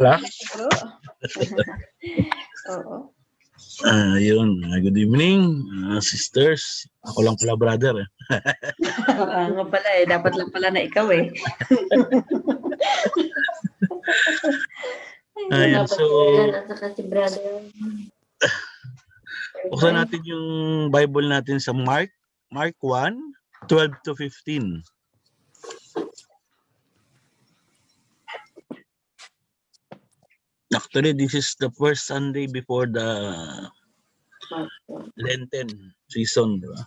Wala? Bro. Oo. Yun. Good evening, sisters. Ako lang pala, brother. Nga pala eh. Dapat lang pala na ikaw eh. Ayan, so, At saka si brother. buksan natin yung Bible natin sa Mark 1:12-15. Actually, this is the first Sunday before the Lenten season, di ba?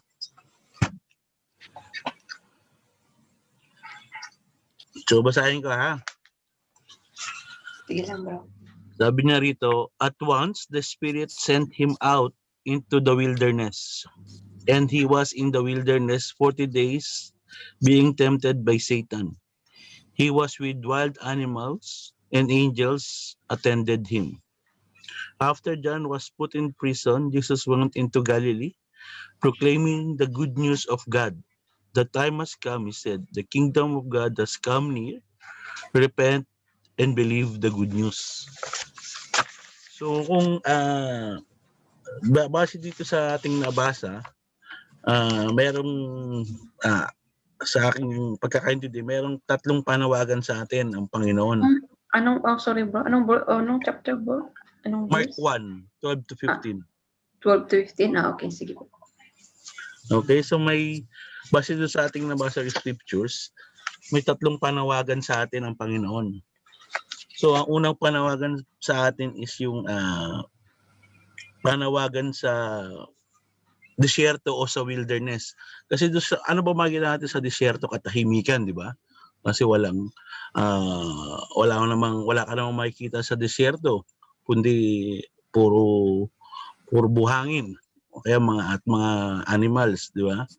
So, basahin ko ha. Sige lang bro. Sabi niya rito, at once the Spirit sent him out into the wilderness. And he was in the wilderness 40 days being tempted by Satan. He was with wild animals and angels attended him. After John was put in prison, Jesus went into Galilee, proclaiming the good news of God. The time has come, he said, the kingdom of God has come near. Repent and believe the good news. So kung base dito sa ating nabasa, mayroong sa aking pagkakaintindi, mayroong tatlong panawagan sa atin ang Panginoon. Sorry bro. Anong chapter bro? Anong Mark verse? 1:12-15. 12-15. Okay, sige po. Okay, so may base doon sa ating nabasa scriptures, may tatlong panawagan sa atin ang Panginoon. So ang unang panawagan sa atin is yung panawagan sa disyerto o sa wilderness. Kasi doon sa, ano ba makikita natin sa disyerto? Katahimikan, di ba? Kasi wala ka namang makikita sa disyerto kundi puro buhangin o kaya mga animals, di ba?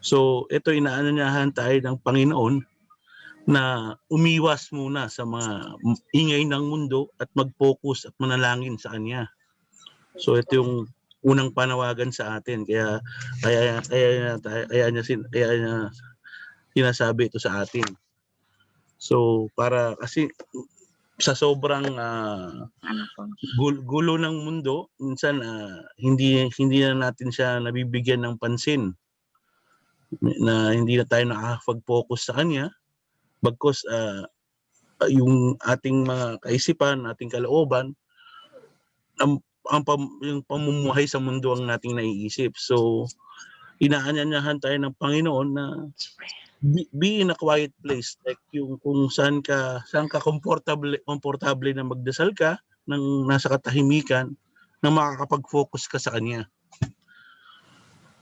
So ito, inaanyayahan tayo ng Panginoon na umiwas muna sa mga ingay ng mundo at mag-focus at manalangin sa Kanya. So ito yung unang panawagan sa atin, kaya niya sinasabi ito sa atin. So para kasi sa sobrang gulo ng mundo, minsan hindi na natin siya nabibigyan ng pansin, na hindi na tayo nakakapag-focus sa Kanya, bagkus yung ating mga kaisipan, ating kalooban, yung pamumuhay sa mundo ang nating naiisip. So inaanyayahan tayo ng Panginoon na be in a quiet place, like yung kung saan ka komportable na magdasal ka nang nasa katahimikan, na makakapag-focus ka sa Kanya.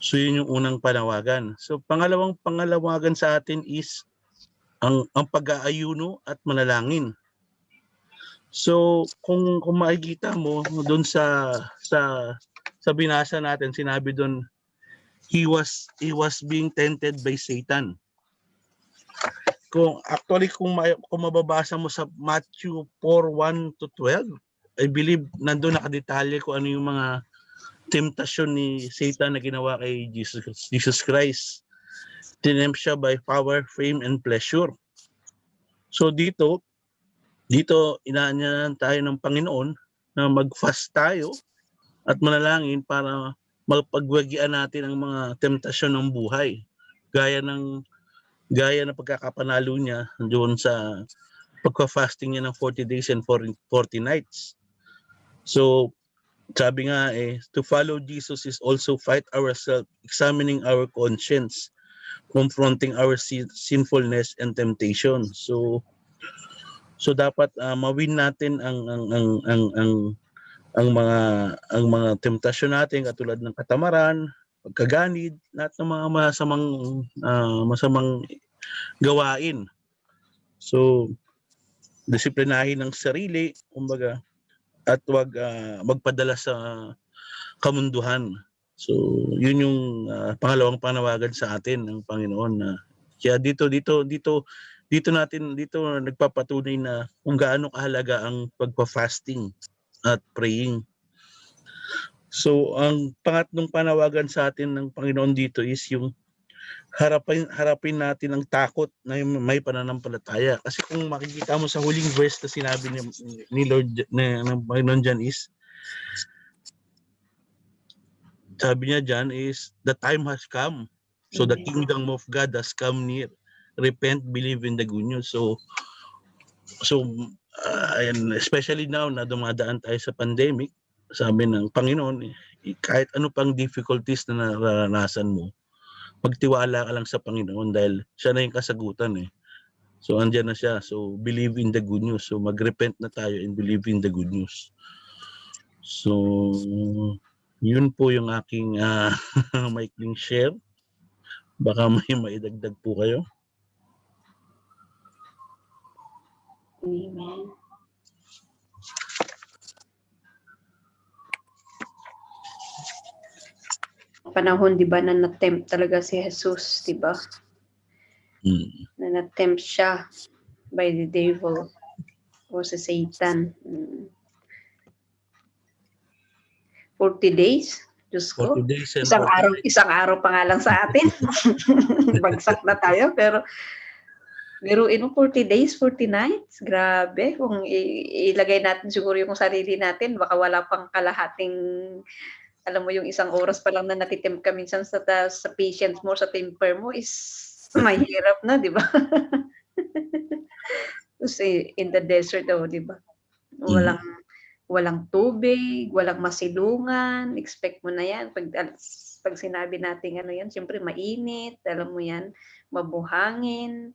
So yun yung unang panawagan. So pangalawang pangalawagan sa atin is ang pag-aayuno at manalangin. So kung makikita mo doon sa binasa natin, sinabi doon, he was being tempted by Satan. Kung mababasa mo sa Matthew 4:1-12, I believe nandoon nakadetalye kung ano yung mga temptasyon ni Satan na ginawa kay Jesus Christ. Tinempt siya by power, fame, and pleasure. So dito inaanyayahan tayo ng Panginoon na mag-fast tayo at manalangin para mapagwagian natin ang mga temptasyon ng buhay. Gaya ng pagkakapanalo niya doon sa pagka-fasting niya ng 40 days and 40 nights. So sabi nga to follow Jesus is also fight ourselves, examining our conscience, confronting our sinfulness and temptation. So dapat mawin natin ang mga temptasyon natin, katulad ng katamaran, pagkaganid, lahat ng mga masamang gawain. So disiplinahin ang sarili, kumbaga, at wag magpadala sa kamunduhan. So yun yung pangalawang panawagan sa atin ng Panginoon, na kaya dito nagpapatunay na kung gaano kahalaga ang pagpa-fasting at praying. So ang pangatlong panawagan sa atin ng Panginoon dito is yung harapin natin ang takot na may pananampalataya. Kasi kung makikita mo sa huling verse na sinabi ni Lord ng Panginoon dyan is, sabi niya dyan is, the time has come. So the kingdom of God has come near. Repent, believe in the good news. So and especially now na dumadaan tayo sa pandemic, sabi ng Panginoon, kahit ano pang difficulties na naranasan mo, magtiwala ka lang sa Panginoon dahil siya na yung kasagutan eh. So andyan na siya. So believe in the good news. So mag-repent na tayo and believe in the good news. So yun po yung aking maikling share. Baka may maidagdag po kayo. Amen. Panahon, di ba, na na-tempt talaga si Jesus, di ba? Na na-tempt siya by the devil o si Satan. 40 days? Diyos ko. 40 days and Isang araw pa nga lang sa atin. Bagsak na tayo, pero biruin mo 40 days, 40 nights. Grabe. Kung ilagay natin siguro yung sarili natin, baka wala pang kalahating, alam mo, yung isang oras pa lang na natitempt ka minsan sa patience mo, sa temper mo is mahirap na, di ba? Kasi in the desert daw, di ba? Walang tubig, walang masilungan, expect mo na yan. Pag sinabi natin ano yan, siyempre mainit, alam mo yan, mabuhangin.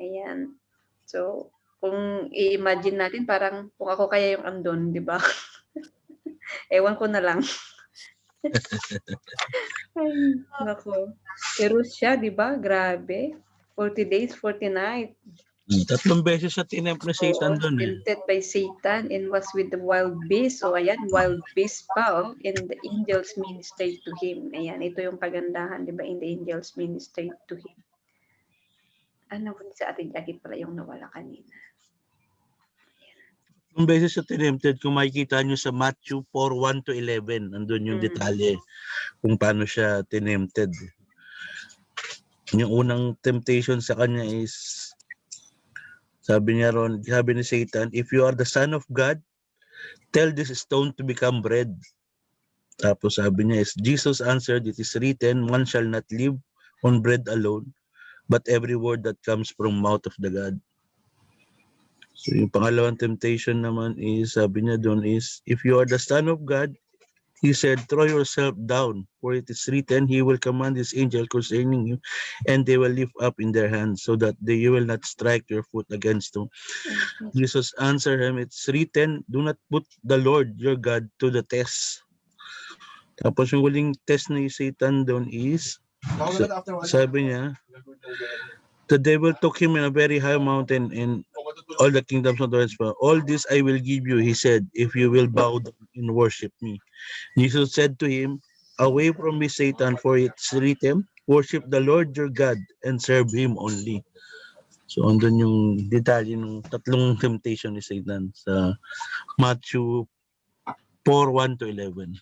Ayan. So, kung i-imagine natin, parang kung ako kaya yung andon, di ba? Ewan ko na lang. Ay, nako. Pero siya, di ba? Grabe. 40 days, 40 nights. 3 beses siya tinempt na Satan doon eh. Tempted by Satan and was with the wild beast. So, ayan, wild beast pa, oh, and the angels ministered to him. Ayan, ito yung kagandahan, di ba? In the angels ministered to him. Ano ko sa ating Jackie pala yung nawala kanina. 3 beses siya tinempted. Kung makikita nyo sa Matthew 4:1-11, nandun yung detalye kung paano siya tinempted. Yung unang temptation sa kanya is, sabi ni Satan, if you are the Son of God, tell this stone to become bread. Tapos sabi niya is, Jesus answered, it is written, one shall not live on bread alone, but every word that comes from mouth of the God. So yung pangalawang temptation naman is, sabi niya doon is, if you are the Son of God, he said, throw yourself down, for it is written, he will command his angel concerning you, and they will lift up in their hands, so that you will not strike your foot against stone. Jesus answered him, it's written, do not put the Lord your God to the test. Tapos yung huling test ni Satan doon is, sabi niya, the devil took him in a very high mountain, and all the kingdoms of the earth, all this I will give you, he said, if you will bow down and worship me. Jesus said to him, away from me, Satan, for it's written, worship the Lord your God and serve him only. So, andun yung detalye ng 3 temptation ni Satan sa Matthew 4:1-11.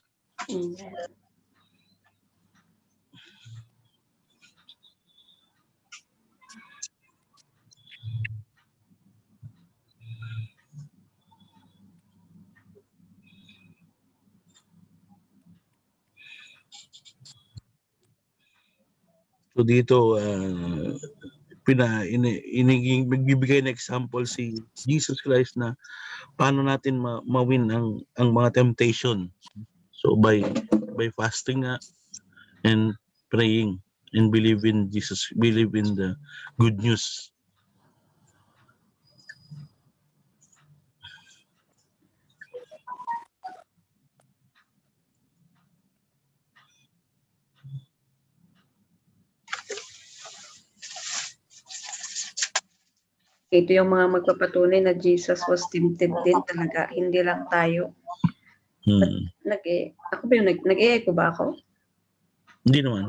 So dito, magbibigay na example si Jesus Christ na paano natin ma-win ang mga temptation. So by fasting nga and praying and believe in Jesus, believe in the good news. Ito yung mga magpapatunay na Jesus was tempted din talaga. Hindi lang tayo. Ako ba yung nag-e-echo ba ako? Hindi naman.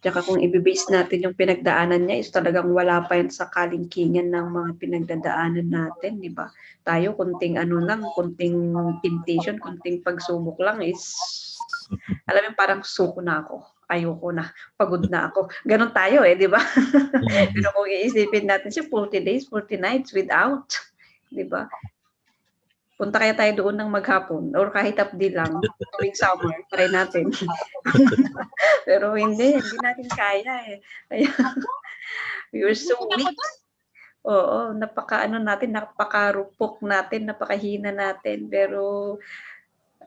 Tsaka kung ibibase natin yung pinagdaanan niya is talagang wala pa yan sa kalingkingan ng mga pinagdadaanan natin, di ba? Tayo kunting kunting temptation, kunting pagsubok lang is Alam mo, parang suko na ako. Ayoko na. Pagod na ako. Ganon tayo di ba? Pero kung iisipin natin siya, 40 days, 40 nights without. Di ba? Punta kaya tayo doon ng maghapon or kahit updi lang tuwing summer, try natin. Pero hindi natin kaya Kaya, we were so weak. Oo, napakarupok natin, napakahina natin, pero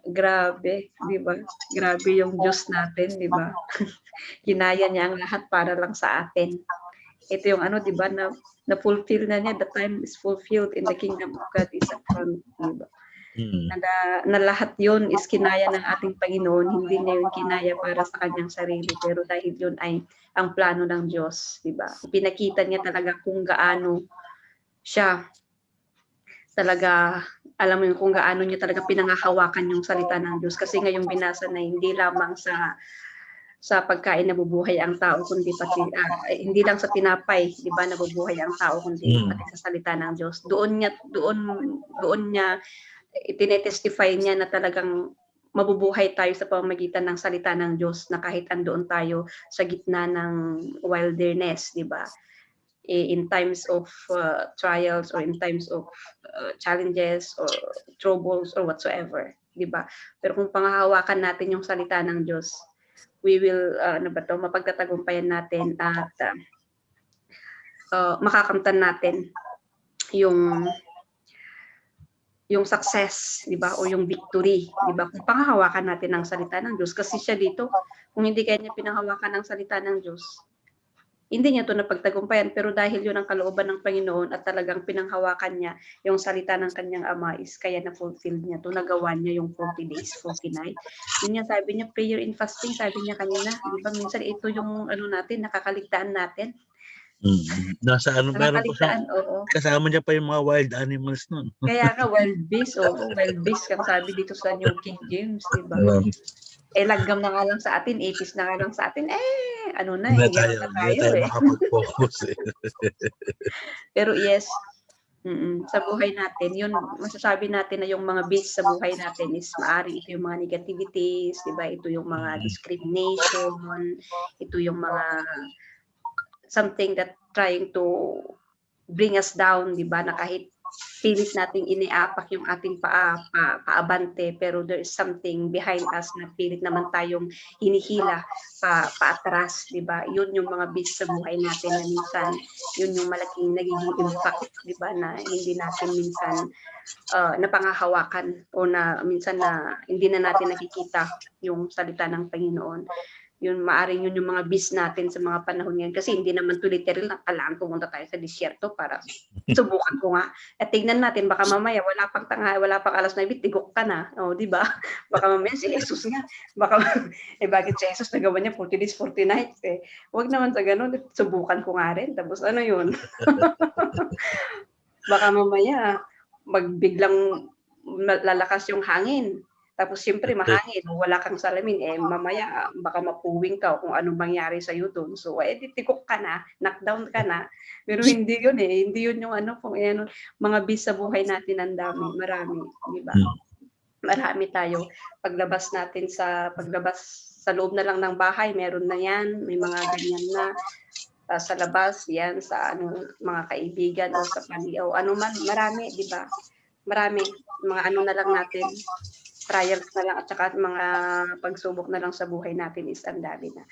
grabe, di ba? Grabe yung Diyos natin, di ba? Ginaya niya ang lahat para lang sa atin. Ito yung di ba, na-fulfill na niya, the time is fulfilled in the kingdom of God is at hand, di ba? Na lahat yun is kinaya ng ating Panginoon, hindi niya yun kinaya para sa kanyang sarili, pero dahil yun ay ang plano ng Diyos, di ba? Pinakita niya talaga kung gaano siya talaga, alam mo yun, kung gaano niya talaga pinangahawakan yung salita ng Diyos. Kasi ngayong binasa na hindi lamang sa pagkain nabubuhay ang tao, kundi pati hindi lang sa tinapay, di ba, nabubuhay ang tao, kundi pati sa salita ng Diyos. Doon niya itinetestify niya na talagang mabubuhay tayo sa pamamagitan ng salita ng Diyos, na kahit andoon tayo sa gitna ng wilderness, di ba? In times of trials or in times of challenges or troubles or whatsoever, di ba? Pero kung panghahawakan natin yung salita ng Diyos, we will mapagtatagumpayan natin at makakamtan natin yung success, di ba? O yung victory, di ba? Kung panghahawakan natin ang salita ng Diyos, kasi siya dito, kung hindi kaya niya pinanghawakan ang salita ng Diyos, hindi niya ito napagtagumpayan, pero dahil yun ang kalooban ng Panginoon at talagang pinanghawakan niya yung salita ng kanyang Ama, is kaya na-fulfill niya ito, nagawa niya yung 40 days, 40 nights. Yun nga sabi niya, prayer and fasting, sabi niya kanina, di ba? Minsan ito yung natin, nakakaligtaan natin. Nasa meron pa siya, kasama niya pa yung mga wild animals nun. Kaya nga, wild beast, wild beast, kang sabi dito sa New King James, di ba? Laggam na nga lang sa atin, 80s na nga lang sa atin, Hindi tayo makapag-focus Pero yes, sa buhay natin, yun, masasabi natin na yung mga beasts sa buhay natin is maari ito yung mga negativities, di ba? Ito yung mga discrimination, ito yung mga something that trying to bring us down, di ba? Na kahit pilit nating iniapak yung ating paabante, pero there is something behind us na pilit naman tayong hinihila paatras, di ba? Yun yung mga beasts sa buhay natin na minsan, yun yung malaking nagiging impact, di ba? Na hindi natin minsan napangahawakan o na minsan na hindi na natin nakikita yung salita ng Panginoon. Yun, maaring yun yung mga bis natin sa mga panahon ngayon. Kasi hindi naman to literal na kailangan pumunta tayo sa disyerto para subukan ko nga. At tignan natin, baka mamaya wala pang 9:00, tigok ka na. O, di ba? Baka mamaya si Jesus nga. Baka, bakit si Jesus nagawa niya 40 days, 40 nights? Huwag naman sa ganun, subukan ko nga rin. Tapos ano yun? Baka mamaya, biglang lalakas yung hangin. Tapos siyempre mahangin, wala kang salamin, mamaya baka mapuwing ka o kung anong mangyari sa'yo doon. So, tikok ka na, knockdown ka na. Pero hindi yun hindi yun yung mga bis sa buhay natin ang dami, marami, di ba? Marami tayo. Paglabas sa loob na lang ng bahay, meron na yan, may mga ganyan na. Sa labas, yan, sa mga kaibigan o sa pamilya o man, marami, di ba? Marami, mga na lang natin, trials na lang at saka mga pagsubok na lang sa buhay natin is ang dami na.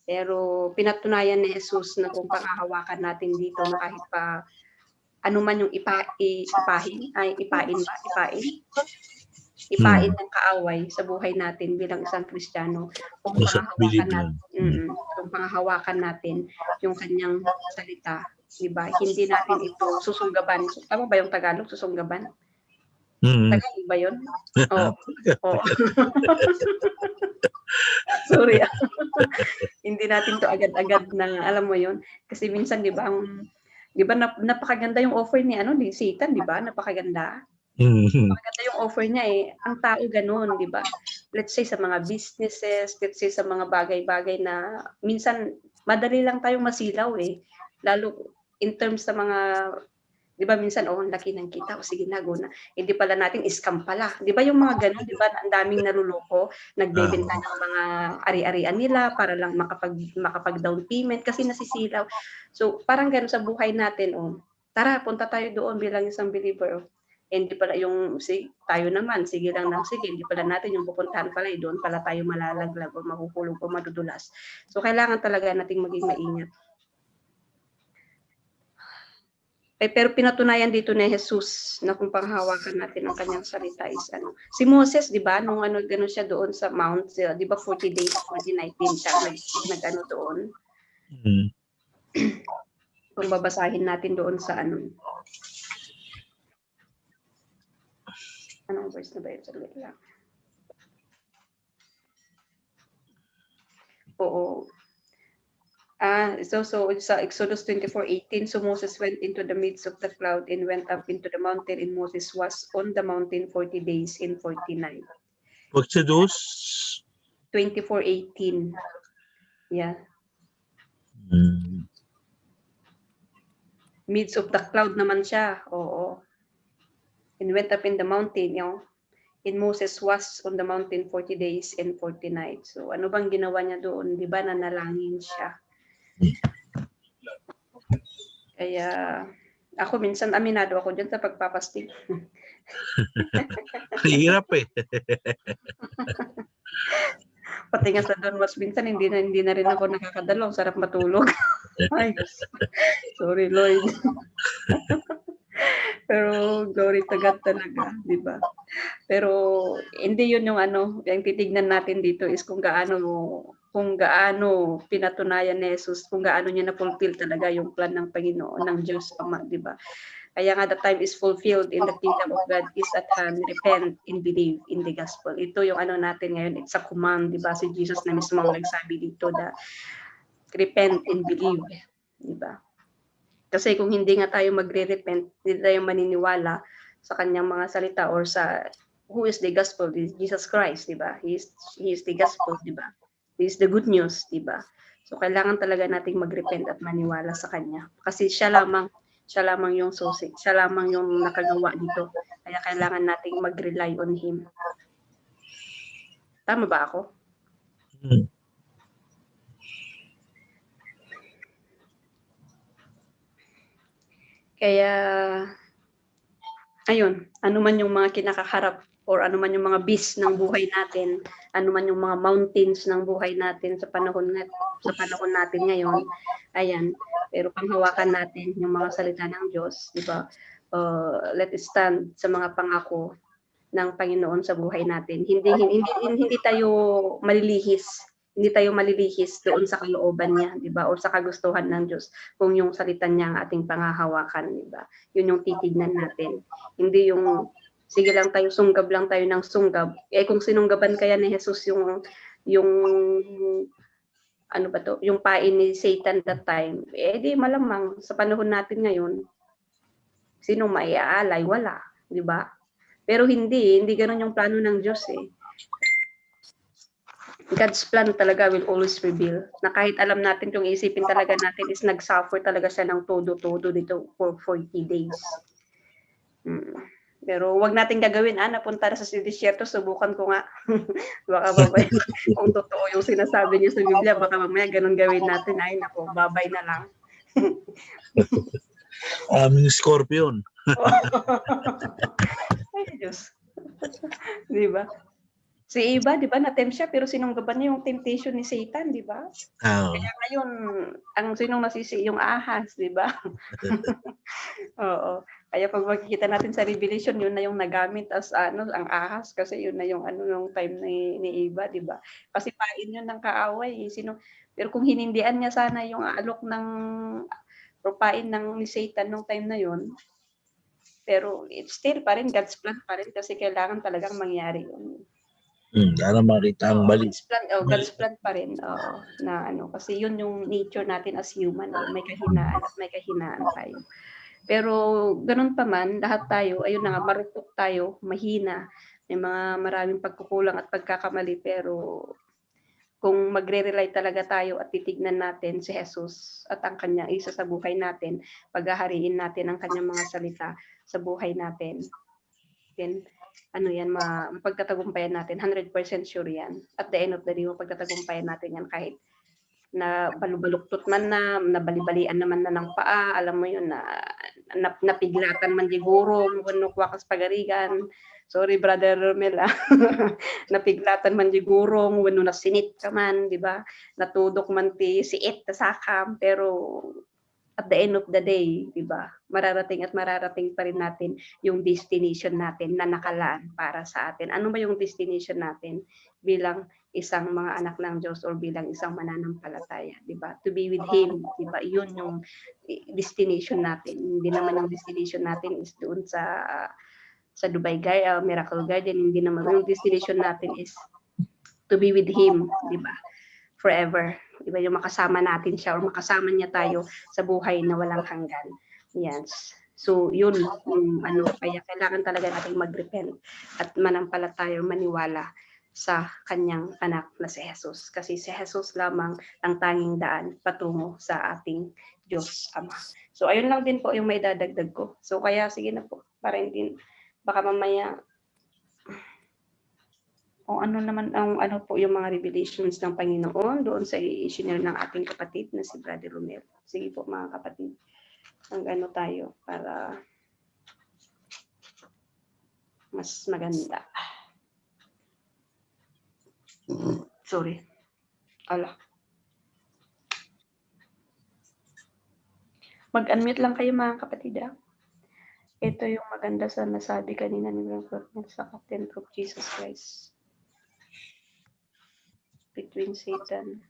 Pero pinatunayan ni Jesus na kung panghahawakan natin dito na kahit pa man yung ipain ng kaaway sa buhay natin bilang isang Kristiyano, kung panghahawakan natin yung kanyang salita, diba? Hindi natin ito susunggaban. Tama ba yung Tagalog, susunggaban? Tagalog ba yun? Oo. Sorry. Hindi natin to agad-agad na, alam mo yun, kasi minsan di ba napakaganda yung offer ni Satan, di ba? Napakaganda. Napakaganda yung offer niya Ang tao ganoon, di ba? Let's say sa mga businesses, let's say sa mga bagay-bagay na minsan madali lang tayong masilaw lalo in terms sa mga Di ba minsan, ang laki ng kita, o sige na, go na. Hindi pala natin, scam pala. Di ba yung mga ganun, di ba, ang daming naluloko, nagbebenta ng mga ari-arian nila para lang makapag-down payment kasi nasisilaw. So, parang ganun sa buhay natin, tara, punta tayo doon bilang isang believer. Hindi pala tayo naman, sige lang ng sige, hindi pala natin yung pupuntahan pala, doon pala tayo malalaglag o mahuhulog o madudulas. So, kailangan talaga nating maging maingat. Pero pinatunayan dito ni Jesus na kung panghawakan natin ang kanyang salita is Si Moses, di ba, nung gano'n siya doon sa mount, di ba 40 days, 40 night din siya nag-ano doon. Kung babasahin natin doon sa anong verse na ba yun? Saglit lang. Oo. So sa Exodus 24:18, so Moses went into the midst of the cloud and went up into the mountain, and Moses was on the mountain 40 days and 40 nights. Exodus 24:18. Yeah. Midst of the cloud naman siya. Oo. And went up in the mountain, and Moses was on the mountain 40 days and 40 nights. So ano bang ginawa niya doon? Di ba nanalangin siya? Kaya ako minsan aminado ako dyan sa pagpapastig. Hirap eh. Pati nga sa Don Was minsan hindi na rin ako nakakadalaw, sarap matulog. Ay, sorry Lord. Pero glory to God talaga, di ba? Pero hindi yun yung yung titignan natin dito is kung gaano pinatunayan ni Jesus, kung gaano niya na-fulfill talaga yung plan ng Panginoon, ng Diyos Ama, di ba? Kaya nga the time is fulfilled in the kingdom of God is at hand. Repent and believe in the gospel. Ito yung natin ngayon, it's a command, di ba? Si Jesus na mismo ang nagsabi dito na repent and believe, di ba? Kasi kung hindi nga tayo magre-repent, hindi tayo maniniwala sa kanyang mga salita or sa who is the gospel, Jesus Christ, di ba? He is the gospel, di ba? He is the good news, di ba? So kailangan talaga nating mag-repent at maniwala sa kanya. Kasi siya lamang yung susi, siya lamang yung nakagawa nito. Kaya kailangan nating mag-rely on him. Tama ba ako? Kaya, ayun, ano man yung mga kinakaharap or ano man yung mga beast ng buhay natin, ano man yung mga mountains ng buhay natin sa panahon natin ngayon, ayan, pero panghawakan natin yung mga salita ng Diyos, di ba? Let us stand sa mga pangako ng Panginoon sa buhay natin. Hindi tayo malilihis. Hindi tayo malilihis doon sa kalooban niya, di ba? O sa kagustuhan ng Diyos kung yung salita niya ang ating pangahawakan, di ba? Yun yung titignan natin. Hindi yung sige lang tayo, sunggab lang tayo ng sunggab. Kung sinunggaban kaya ni Jesus yung yung pain ni Satan that time, di malamang sa panahon natin ngayon, sino maiaalay? Wala, di ba? Pero hindi ganun yung plano ng Diyos eh. God's plan talaga will always reveal. Na kahit alam natin yung isipin talaga natin is nag-suffer talaga siya ng todo-todo dito for 40 days. Pero wag natin gagawin, napunta na sa disyerto, subukan ko nga. Baka babay. Kung totoo yung sinasabi niya sa Biblia, baka mamaya ganun gawin natin. Ay, nako, babay na lang. Scorpion. Ay, Diyos. Di ba? Si Eva, di ba, na-tempt siya, pero sinunggaban niya yung temptation ni Satan, di ba? Kaya ngayon, ang sinong nasisi, yung ahas, di ba? Oo. Kaya pag makikita natin sa Revelation, yun na yung nagamit as ang ahas, kasi yun na yung yung time ni Eva, di ba? Kasi pain yun ng kaaway. Pero kung hinindihan niya sana yung alok ng pain ni Satan nung time na yun, pero it's still pa rin, God's plan pa rin, kasi kailangan talagang mangyari yun. Para makita ang bali. God's plan pa rin. Kasi yun yung nature natin as human. May kahinaan at may kahinaan tayo. Pero ganun pa man, lahat tayo, ayun na nga, marupok tayo, mahina. May maraming pagkukulang at pagkakamali. Pero kung magre-rely talaga tayo at titignan natin si Jesus at ang kanya isa sa buhay natin, paghahariin natin ang kanyang mga salita sa buhay natin, then ano yan, mapagtatagumpayan natin, 100% sure yan. At the end of the day, mapagtatagumpayan natin yan kahit na balubaluktot man na, nabalibalian naman na ng paa, alam mo yun, napiglatan man siguro, wakas pagarigan. Sorry, Brother Romel, napiglatan man siguro, wano na sinit ka man, di ba? Natudok man ti siit ta sakam, pero at the end of the day, di ba? Mararating at mararating pa rin natin yung destination natin na nakalaan para sa atin. Ano ba yung destination natin bilang isang mga anak ng Diyos or bilang isang mananampalataya, di ba? To be with Him, di ba? Yun yung destination natin. Hindi naman yung destination natin is doon sa Dubai Miracle Garden, hindi naman. Yung destination natin is to be with Him, di ba? Forever. Di ba? Yung makasama natin siya or makasama niya tayo sa buhay na walang hanggan. Yes. So, yun, kaya kailangan talaga natin mag-repent at manampalataya, maniwala sa kanyang anak na si Jesus. Kasi si Jesus lamang ang tanging daan patungo sa ating Diyos Ama. So, ayun lang din po yung may dadagdag ko. So, kaya sige na po, para hindi, baka mamaya, o ano naman ang po yung mga revelations ng Panginoon doon sa i-share ng ating kapatid na si Brother Romel. Sige po mga kapatid, ang tayo para mas maganda. Sorry. Ala. Mag-unmute lang kayo mga kapatid. Ito yung maganda sa nasabi kanina ni Brother sa Captain of Jesus Christ. Between Satan.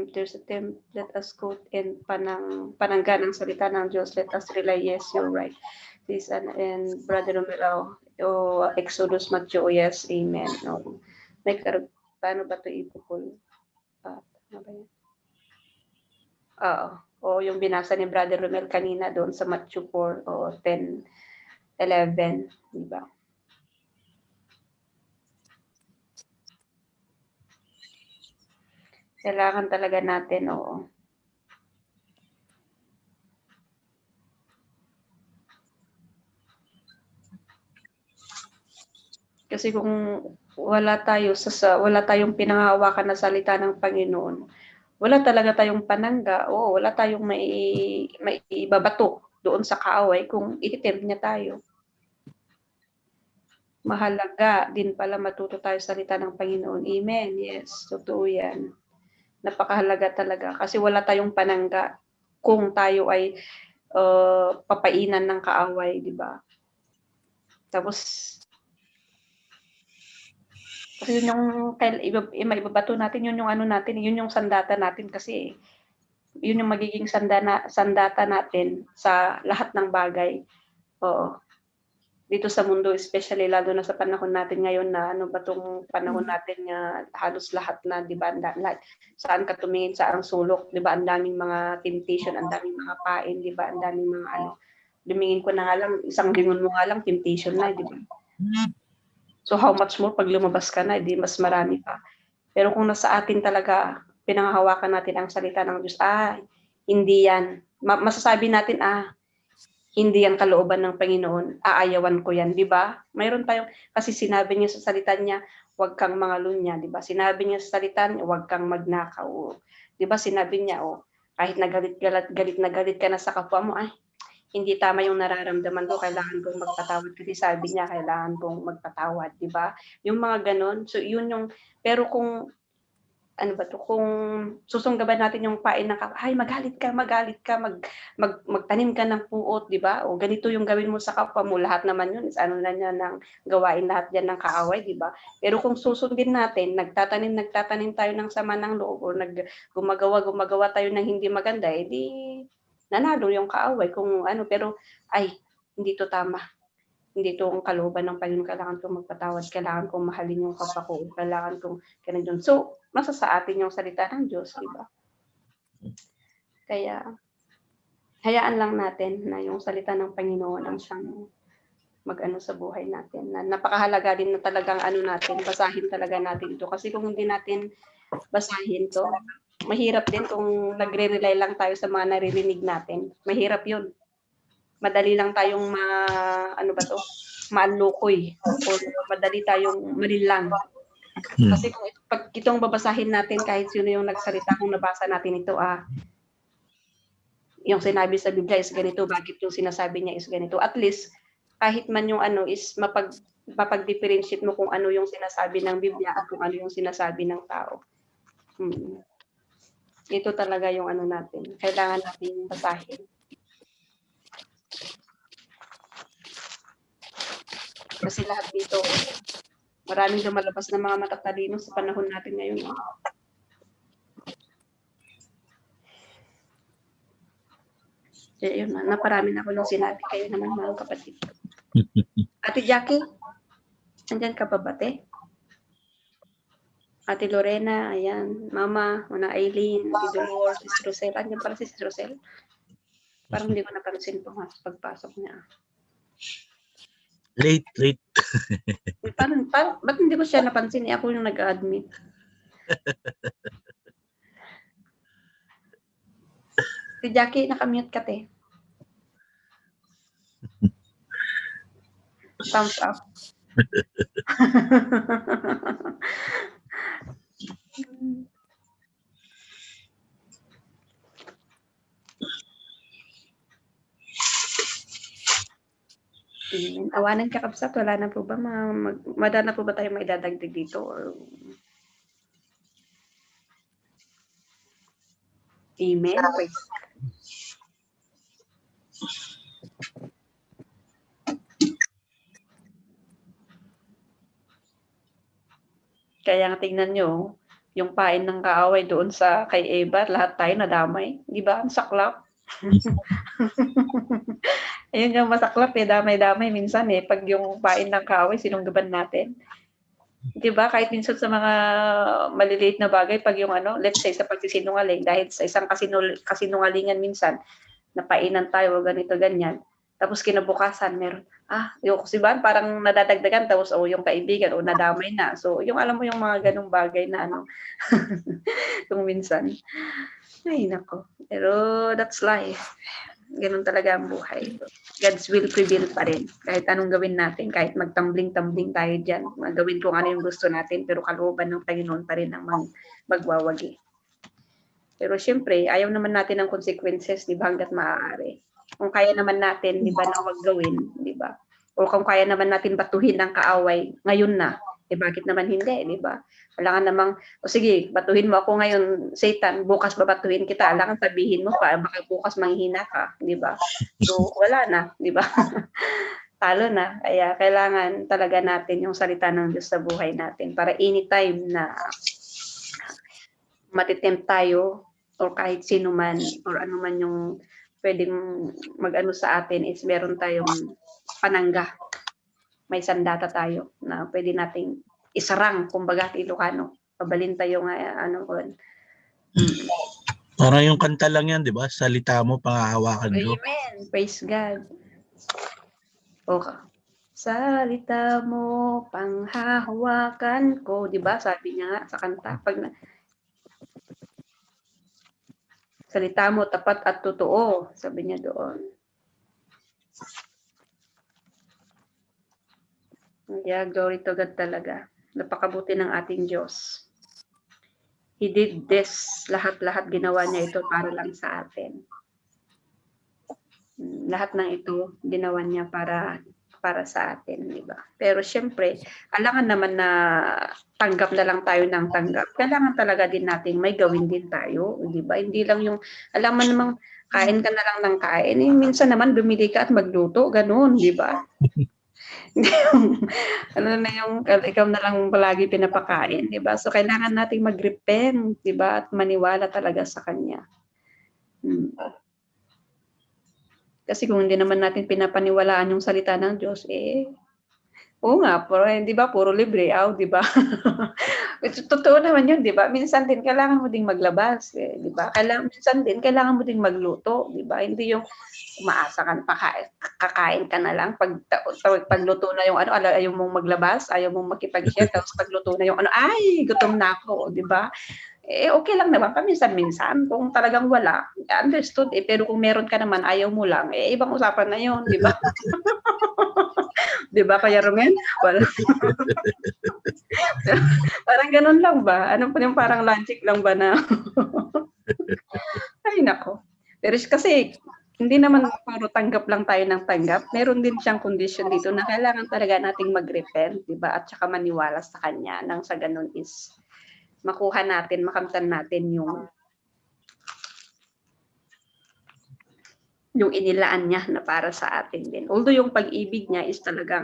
There's a temp, let us quote and panangga ng salita ng Diyos, let us rely, yes, you're right. This and Brother Romero, Exodus Matthew, yes, amen. No. Paano ba ito ipukul? Ano ba yan? Yung binasa ni Brother Romel kanina doon sa Matthew 4 o 10, 11, di ba? Kailangan talaga natin, Kasi kung wala tayong pinanghahawakan na salita ng Panginoon, wala talaga tayong panangga, wala tayong may ibabato doon sa kaaway kung ihitim niya tayo. Mahalaga din pala matuto tayo salita ng Panginoon. Amen. Yes, totoo yan. Napakahalaga talaga kasi wala tayong panangga kung tayo ay papainan ng kaaway, di ba? Tapos kasi yun yung maibabato natin, yun yung natin, yun yung sandata natin kasi yun yung magiging sandata natin sa lahat ng bagay. Dito sa mundo, especially lalo na sa panahon natin ngayon na tong panahon natin nga halos lahat na, di ba, saan ka tumingin, saan sulok, di ba, ang daming mga temptation, ang daming mga pain, di ba, ang daming mga lumingin ko na nga lang, isang lingon mo nga lang, temptation na, di ba? So how much more pag lumabas ka na, di mas marami pa. Pero kung nasa atin talaga, pinanghahawakan natin ang salita ng Diyos, hindi yan. Masasabi natin, hindi yan kalooban ng Panginoon, aayawan ko yan, di ba? Mayroon tayong, kasi sinabi niya sa salita niya, huwag kang mangalunya, di ba? Sinabi niya sa salita niya, huwag kang magnakaw. Di ba? Sinabi niya, kahit galit na galit ka na sa kapwa mo, hindi tama yung nararamdaman ko, kailangan kong magpatawad. Kasi sabi niya, kailangan kong magpatawad, di ba? Yung mga ganon. So, yun yung, pero kung, kung susunggaban natin yung pain ng magalit ka, magtanim ka ng puot, di ba? O ganito yung gawin mo sa kapwa mo, lahat naman yun, is na niya ng gawain lahat yan ng kaaway, di ba? Pero kung susundin natin, nagtatanim tayo ng sama ng loob, o gumagawa tayo ng hindi maganda, di nanalo yung kaaway kung pero hindi to tama. Hindi to ang kalooban ng Panginoon. Kailangan kong magpatawad, kailangan kong mahalin yung kapwa ko, kailangan kong ganun. So, nasa sa atin yung salita ng Diyos, di ba? Kaya hayaan lang natin na yung salita ng Panginoon ang siyang mag-ano sa buhay natin. Na napakahalaga din na talagang ano natin, basahin talaga natin ito. Kasi kung hindi natin basahin to, mahirap din kung nagre-rely lang tayo sa mga naririnig natin. Mahirap yun. Madali lang tayong ano ba to? Malukoy. O madali tayong manilang. Kasi kung pag itong babasahin natin, kahit sino yung nagsalita, kung nabasa natin ito, yung sinabi sa Biblia is ganito, bakit yung sinasabi niya is ganito. At least, kahit man yung ano is mapag-differentiate mo kung ano yung sinasabi ng Biblia at kung ano yung sinasabi ng tao. Ito talaga yung ano natin. Kailangan natin basahin. Kasi lahat dito, maraming lumalabas na mga matatalino sa panahon natin ngayon. Yun, naparami na ako nung sinabi kayo naman mga kapatid. Ate Jackie, andyan ka pa ba, te? Ate Lorena, ayan. Mama, Mona Aileen, Ate Dolores, Sis Rosel. Andyan pala si Sis Rosel. Parang hindi ko napansin po pagpasok niya. Late. Ba't hindi ko siya napansin? Ako yung nag-admit. Si Jackie, nakamute ka, te. Thumbs up. Awanan ka, Kapsat. Wala na po ba? Madala na po ba tayo maidadagdag dito? Or... Amen. Praise. Kaya nga tingnan nyo, yung pain ng kaaway doon sa kay Eva, lahat tayo nadamay. Di ba? Ang saklap. Ayun yung masaklap damay-damay minsan pag yung pain ng kaaway, sinunggaban natin. Di ba? Kahit minsan sa mga maliliit na bagay, pag yung let's say sa pagsisinungaling, dahil sa isang kasinungalingan minsan, napainan tayo o ganito, ganyan. Tapos kinabukasan, meron, yung kusiban, parang nadadagdagan, tapos yung kaibigan, nadamay na. So, yung alam mo yung mga ganong bagay na kung minsan. Ay, nako. Pero that's life. Ganun talaga ang buhay. God's will prevail pa rin. Kahit anong gawin natin, kahit magtambling-tambling tayo dyan, magawin kung ano yung gusto natin, pero kalooban ng Panginoon pa rin ang magwawagi. Pero syempre, ayaw naman natin ng consequences, di ba, hanggat maaari. Kung kaya naman natin, di ba, na wag gawin, di ba? O kung kaya naman natin batuhin ng kaaway, ngayon na, bakit naman hindi, di ba? Kailangan namang, sige, batuhin mo ako ngayon, Satan, bukas babatuhin kita. Kailangan sabihin mo pa, baka bukas manghihina ka, di ba? So, wala na, di ba? Talo na. Kaya kailangan talaga natin yung salita ng Diyos sa buhay natin para anytime na matitempt tayo o kahit sino man or ano man yung pwedeng mag-ano sa atin is meron tayong panangga. May sandata tayo na pwede nating isarang, kumbaga Ilocano. Pabalin tayo Parang yung kanta lang yan, di ba? Salita mo, pangahawakan ko. Amen. Praise God. Okay. Salita mo, panghahawakan ko. Di ba? Sabi niya nga sa kanta. Salita mo, tapat at totoo. Sabi niya doon. Yeah, glory to God talaga. Napakabuti ng ating Diyos. He did this. Lahat-lahat ginawa niya ito para lang sa atin. Lahat ng ito ginawa niya para sa atin, di ba? Pero syempre, kailangan naman na tanggap na lang tayo ng tanggap. Kailangan talaga din natin may gawin din tayo, di ba? Hindi lang yung, alam mo namang kain ka na lang ng kain. Minsan naman bumili ka at magluto, ganun, di ba? Ikaw na lang palagi pinapakain, di ba? So, kailangan nating mag-repent, di ba? At maniwala talaga sa Kanya. Kasi kung hindi naman natin pinapaniwalaan yung salita ng Diyos, Oo nga, pero di ba puro libre, di ba? Totoo naman yun, di ba? Minsan din kailangan mo ding maglabas, di ba? Minsan din kailangan mo ding magluto, di ba? Hindi yung umaasa ka, kakain ka na lang, pagluto na yung ayaw mong maglabas, ayaw mong makipag-share, tapos pagluto na yung ay, gutom na ako, di ba? Okay lang naman, paminsan-minsan, kung talagang wala, understood, pero kung meron ka naman, ayaw mo lang, ibang usapan na yun, di ba? Di ba, Kaya Rumen? Wala. Parang ganun lang ba? Ano pa yung parang logic lang ba na? Ay, nako. Pero kasi, hindi naman puro tanggap lang tayo ng tanggap. Meron din siyang condition dito na kailangan talaga nating mag-repent, di ba? At saka maniwala sa kanya nang sa ganun is makuha natin, makamtan natin yung inilaan niya na para sa atin din. Although yung pag-ibig niya is talagang,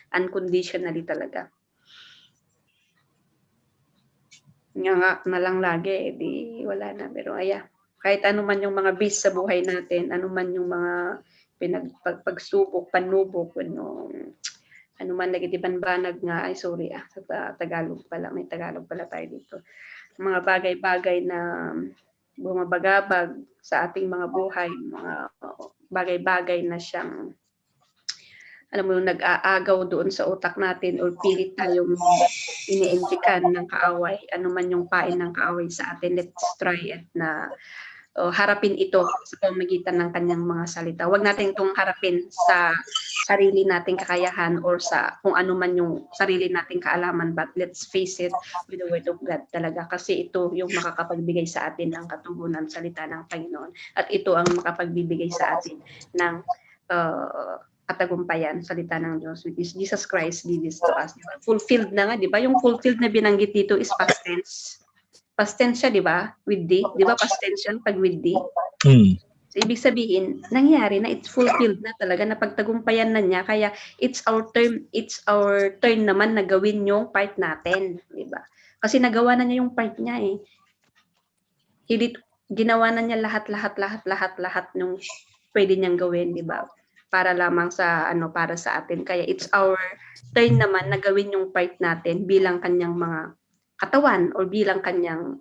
unconditionally talaga. Nga na lang lagi, di wala na. Pero kahit ano man yung mga bis sa buhay natin, ano man yung mga pagsubok, panubok, ano man nagitibanbanag nga, sorry, sa Tagalog pala, may Tagalog pala tayo dito. Mga bagay-bagay na bumabagabag sa ating mga buhay, mga bagay-bagay na siyang, alam mo yung nag-aagaw doon sa utak natin or pilit tayong iniintikan ng kaaway, ano man yung pain ng kaaway sa atin, let's try it na harapin ito sa pamamagitan ng kanyang mga salita. Huwag natin itong harapin sa sarili nating kakayahan or sa kung ano man yung sarili nating kaalaman, but let's face it with the word of God talaga, kasi ito yung makakapagbigay sa atin ng katugunan, salita ng Panginoon, at ito ang makapagbibigay sa atin ng katagumpayan, salita ng Diyos, which is Jesus Christ give this to us. Fulfilled na nga, di ba? Yung fulfilled na binanggit dito is past tense. Past tense siya, di ba? With D. Di ba past tense yun pag with D? So, ibig sabihin, nangyari na, it's fulfilled na talaga, na pagtagumpayan na niya, kaya it's our turn naman na gawin yung part natin, di ba? Kasi nagawa na niya yung part niya eh. Ginawa na niya lahat nung pwede niyang gawin, di ba? Para lamang sa para sa atin. Kaya it's our turn naman na gawin yung part natin bilang kanyang mga katawan or bilang kanyang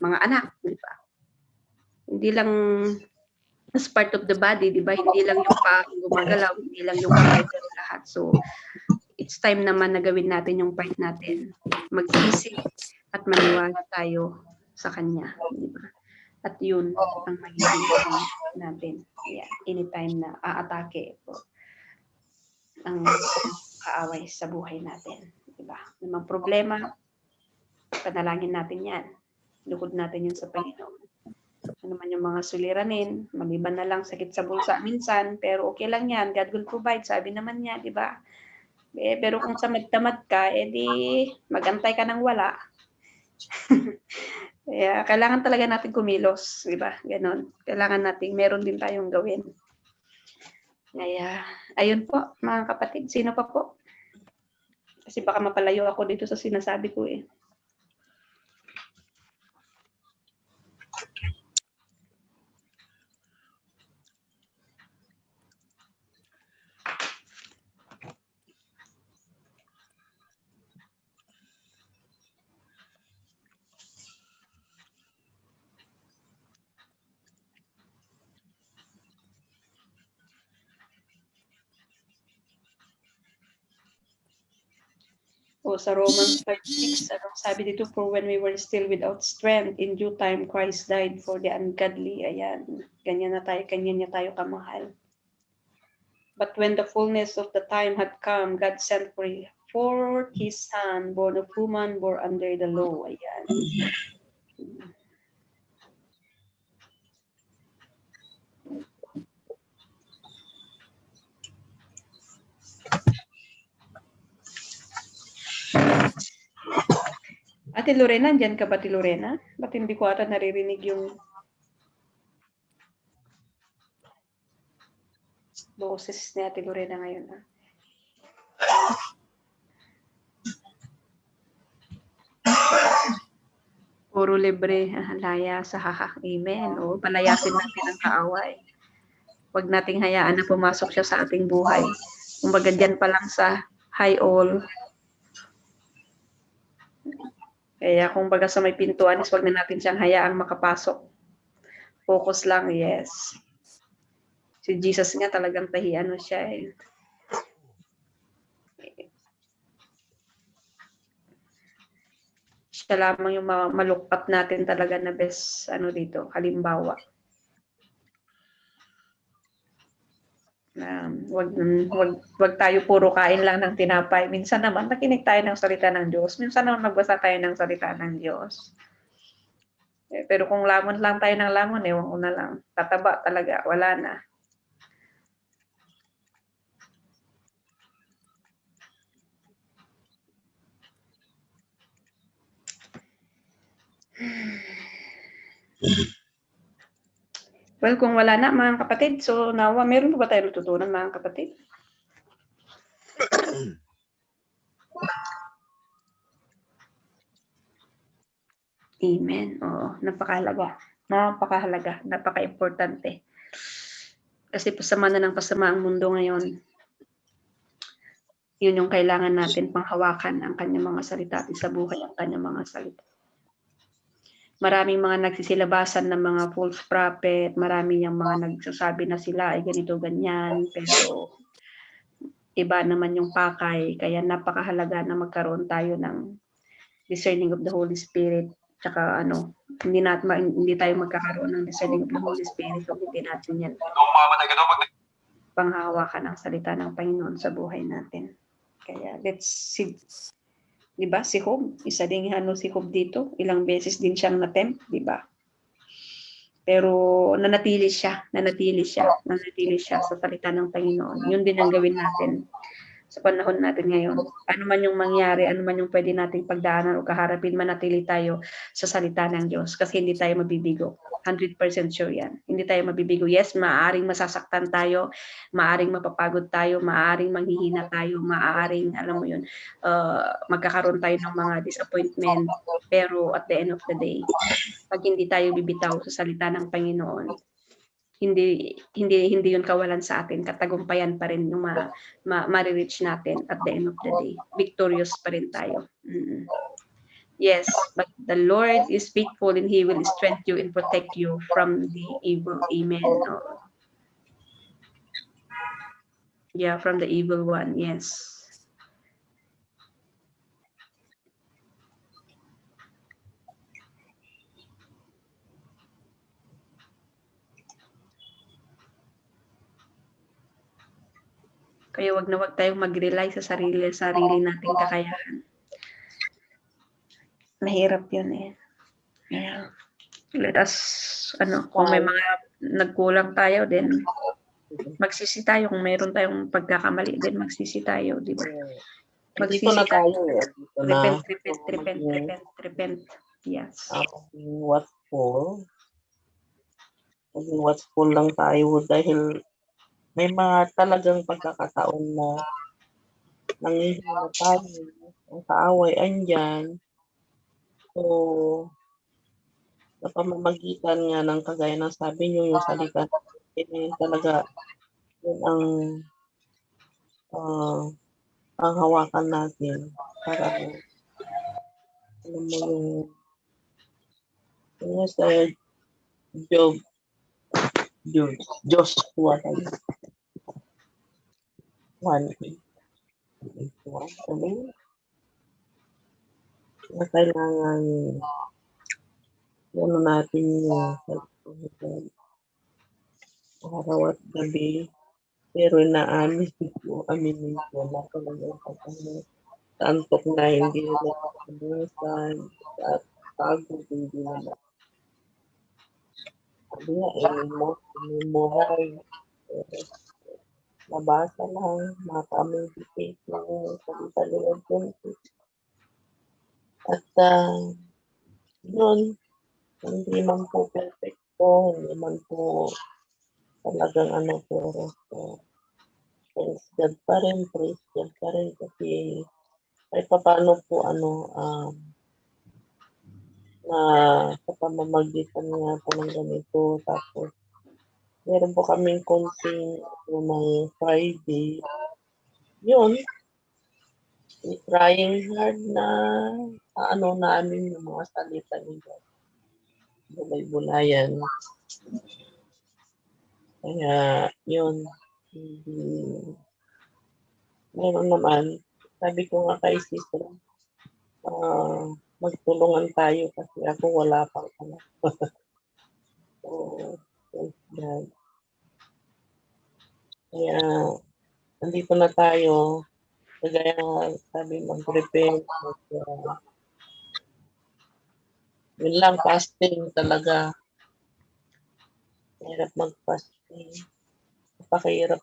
mga anak, di ba? Hindi lang as part of the body, di ba? Hindi lang yung gumagalaw, hindi lang yung pero lahat. So, it's time naman na gawin natin yung part natin. Mag-isip at maniwala tayo sa kanya, di ba? At yun ang magiging natin. Yeah, anytime na aatake po ang kaaway sa buhay natin, di ba? Namang problema, panalangin natin yan. Lukod natin yun sa Panginoon. Ano man yung mga suliranin, maliban na lang sakit sa bulsa minsan, pero okay lang yan. God will provide, sabi naman niya, di ba? Pero kung tamad ka, di magantay ka ng wala. Kaya kailangan talaga natin kumilos, di ba? Ganon. Kailangan natin, meron din tayong gawin. Kaya, ayun po, mga kapatid. Sino pa po? Kasi baka mapalayo ako dito sa sinasabi ko eh. Sa Romans 5:6, sabi dito, for when we were still without strength, in due time Christ died for the ungodly. Ayan, ganyan niya tayo kamahal. But when the fullness of the time had come, God sent forth His Son, born of woman, born under the law. Ayan. Ate Lorena, andyan ka ba, Ate Lorena? Ba't hindi ko ata naririnig yung boses ni Ate Lorena ngayon? Puro libre, laya sa Amen. O, palayasin natin ang kaaway. Huwag nating hayaan na pumasok siya sa ating buhay. Kumbaga dyan pa lang sa high all. Kaya kumbaga sa may pintuan is wag na natin siyang hayaang makapasok. Focus lang, yes. Si Jesus nga talagang tahiano siya eh. Siya lamang yung malukpat natin talaga na best dito, halimbawa. Wag tayo puro kain lang ng tinapay. Minsan naman nakinig tayo ng salita ng Diyos. Minsan naman magbasa tayo ng salita ng Diyos. Pero kung lamon lang tayo ng lamon, ewan ko na lang. Tataba talaga, wala na. Well, kung wala na mga kapatid, so nawa, meron pa ba tayo natutunan mga kapatid? Amen. Oo, napakahalaga. Napakahalaga, napaka-importante. Kasi pasama na ng pasama ang mundo ngayon. Yun yung kailangan natin panghawakan ang kanyang mga salita at sa buhay ang kanyang mga salita. Maraming mga nagsisilabasan ng mga false prophet, marami yung mga nagsasabi na sila ay ganito, ganyan, pero iba naman yung pakay. Kaya napakahalaga na magkaroon tayo ng discerning of the Holy Spirit. Tsaka hindi tayo magkakaroon ng discerning of the Holy Spirit kung hindi natin yan panghawakan ang salita ng Panginoon sa buhay natin. Kaya let's see. Diba? Si Job, isa ding si Job dito. Ilang beses din siyang na-tempt, diba? Pero nanatili siya sa salita ng Panginoon. Yun din ang gawin natin sa panahon natin ngayon. Ano man yung mangyari, ano man yung pwede nating pagdaanan o kaharapin, manatili tayo sa salita ng Diyos kasi hindi tayo mabibigo. 100% sure yan. Hindi tayo mabibigo. Yes, maaaring masasaktan tayo, maaaring mapapagod tayo, maaaring manghihina tayo, maaaring, alam mo yun, magkakaroon tayo ng mga disappointment. Pero at the end of the day, pag hindi tayo bibitaw sa salita ng Panginoon, hindi yun kawalan sa atin, katagumpayan pa rin yung ma-reach natin at the end of the day. Victorious pa rin tayo. Yes, but the Lord is faithful and He will strengthen you and protect you from the evil. Amen. No? Yeah, from the evil one. Yes. Kaya wag na wag tayong mag-rely sa sarili nating kakayahan. Mahirap yun eh. Yeah. Let us, kung may mga nagkulang tayo, then magsisi tayo. Kung mayroon tayong pagkakamali, then magsisi tayo, di ba? Dito na tayo eh. Dito na. Repent. Yes. Maging watchful lang tayo dahil may mga talagang pagkakataon na nanghihina tayo. Ang kaaway andyan. So, sa pamamagitan nga ng kagaya ng sabi nyo, yung salita, talaga yun ang panghawakan natin para alam mo yung sa Joshua tayo. 1:8 na kailangan natin yung araw at gabi, pero aminin ko na talagang antok na hindi na nakakabusan at pagod hindi na sabi nga, memory nabasa lang, makameditate ng salita nila dun. At yun, hindi man po perfecto, hindi man po talagang pero praise God pa rin kasi kahit paano po na sa pamamagitan nga po ng ganito, tapos meron po kaming konting ng Friday yun, trying hard na ano namin yung mga salita nila. Bulay-bulayan. Kaya, yun, hindi, meron naman, sabi ko nga kay sister, magtulungan tayo kasi ako wala pang anak. So, thank God. Kaya, nandito na tayo. Kaya sabi mag-repent. Yun lang, fasting talaga. Hirap mag-fasting. Napakahirap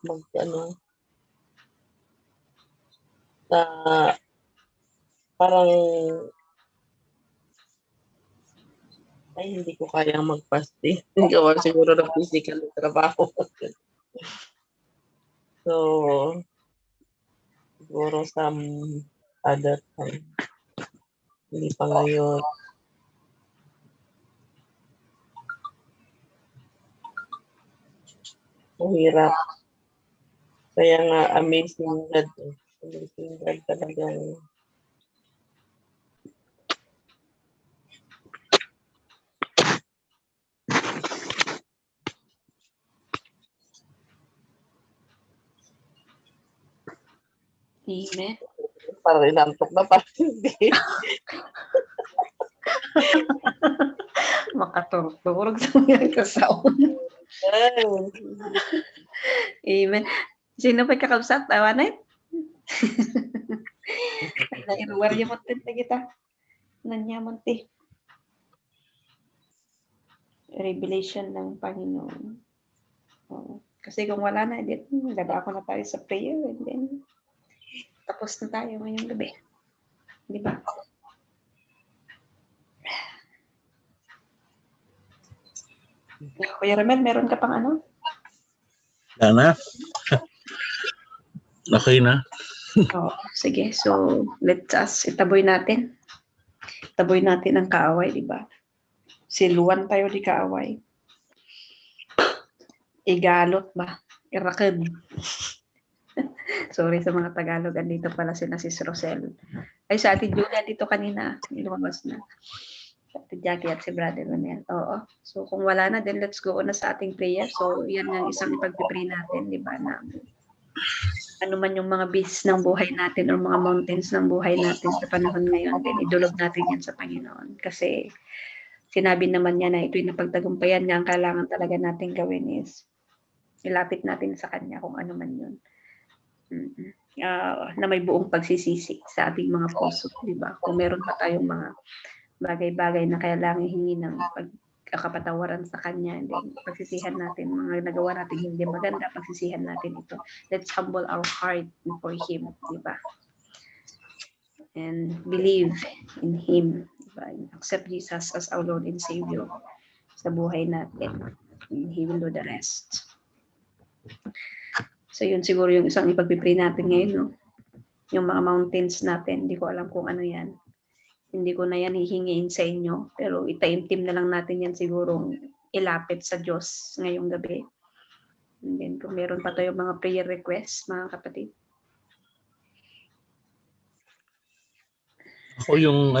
parang, ay, hindi ko kayang mag-fasting. Gawa siguro ng physical trabaho. So, siguro some other time. Hindi pa ngayon. Mahirap. Kaya nga, amazing God. Amazing God talagang. Amen. Parang inantok na parang hindi. Makaturog sa mga kasaon. Amen. Sino pa kakausap? Tawanan? Nairuwarya mo tin kita. Nanyaman ti. Revelation ng Panginoon. Oh. Kasi kung wala na, gaba ako na tayo sa prayer and then tapos na tayo ngayong gabi. Di ba? Kuya Ramel, meron ka pang ano? Wala na. Okay na. Oh, sige. So, itaboy natin. Itaboy natin ang kaaway, di ba? Siluan tayo di kaaway. Igalot ba? Irakad. Sorry sa mga Tagalog. Andito pala sila si Rosel. Ay, sa atin Julia dito kanina. Lumabas na. Sa atin Jackie at si Brother Manel. Oo. So, kung wala na, then let's go on na sa ating prayer. So, yan ang isang ipag-pray natin, di ba? Na ano man yung mga beasts ng buhay natin or mga mountains ng buhay natin sa panahon ngayon, then idulog natin yan sa Panginoon. Kasi sinabi naman niya na ito'y napagtagumpayan niya. Ang kailangan talaga natin gawin is ilapit natin sa Kanya kung ano man yun. Na may buong pagsisisi sa ating mga puso, di ba? Kung meron pa tayong mga bagay-bagay na kailangan hingi ng kapatawaran sa Kanya, and then pagsisihan natin, mga nagawa natin hindi maganda, pagsisihan natin ito. Let's humble our heart before Him, di ba? And believe in Him, di ba? Accept Jesus as our Lord and Savior sa buhay natin. And He will do the rest. So yun siguro yung isang ipagpipray natin ngayon, no? Yung mga mountains natin, hindi ko alam kung ano yan. Hindi ko na yan hihingiin sa inyo, pero itaimtim na lang natin yan siguro ilapit sa Diyos ngayong gabi. And then kung meron pa tayong mga prayer requests, mga kapatid. Ako yung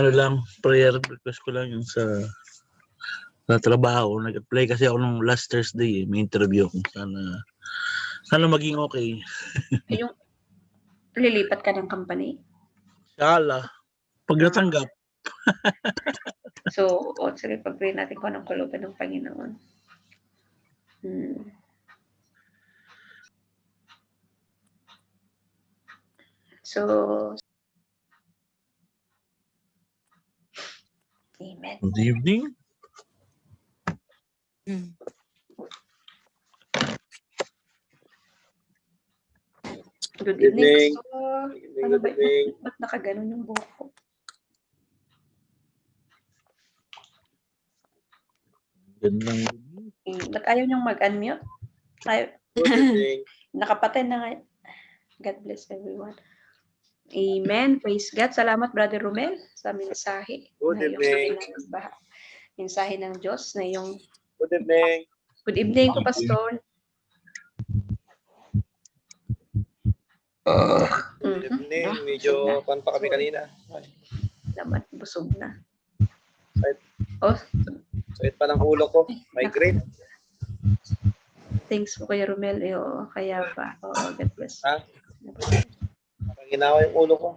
prayer request ko lang yung sa trabaho. Nag-apply kasi ako nung last Thursday, may interview ko. Sana maging okay. Yung lilipat ka ng company? Sala, pag natanggap. So, sige, pag-pray natin kung anong kalooban ng Panginoon. So, amen. Good evening. Good evening. So, ano ba? Ba't nakaganon yung buhok ko? Gandang Ba't ayaw niyong mag-unmute? Nakapatay na nga. God bless everyone. Amen. Praise God. Salamat, Brother Romel, sa mensahe. Good evening. Mensahe ng Diyos na yung... Good evening. Good evening po, Pastor. Mhm. Evening, medyo pan pa kami kanina. Ay, Naman, busog na. Right. Oh, sakit pa ng ulo ko. Migraine. thanks po Kuya Romel. Oo, kaya pa. Oo, God bless. Ha? Parang ginawa yung ulo ko.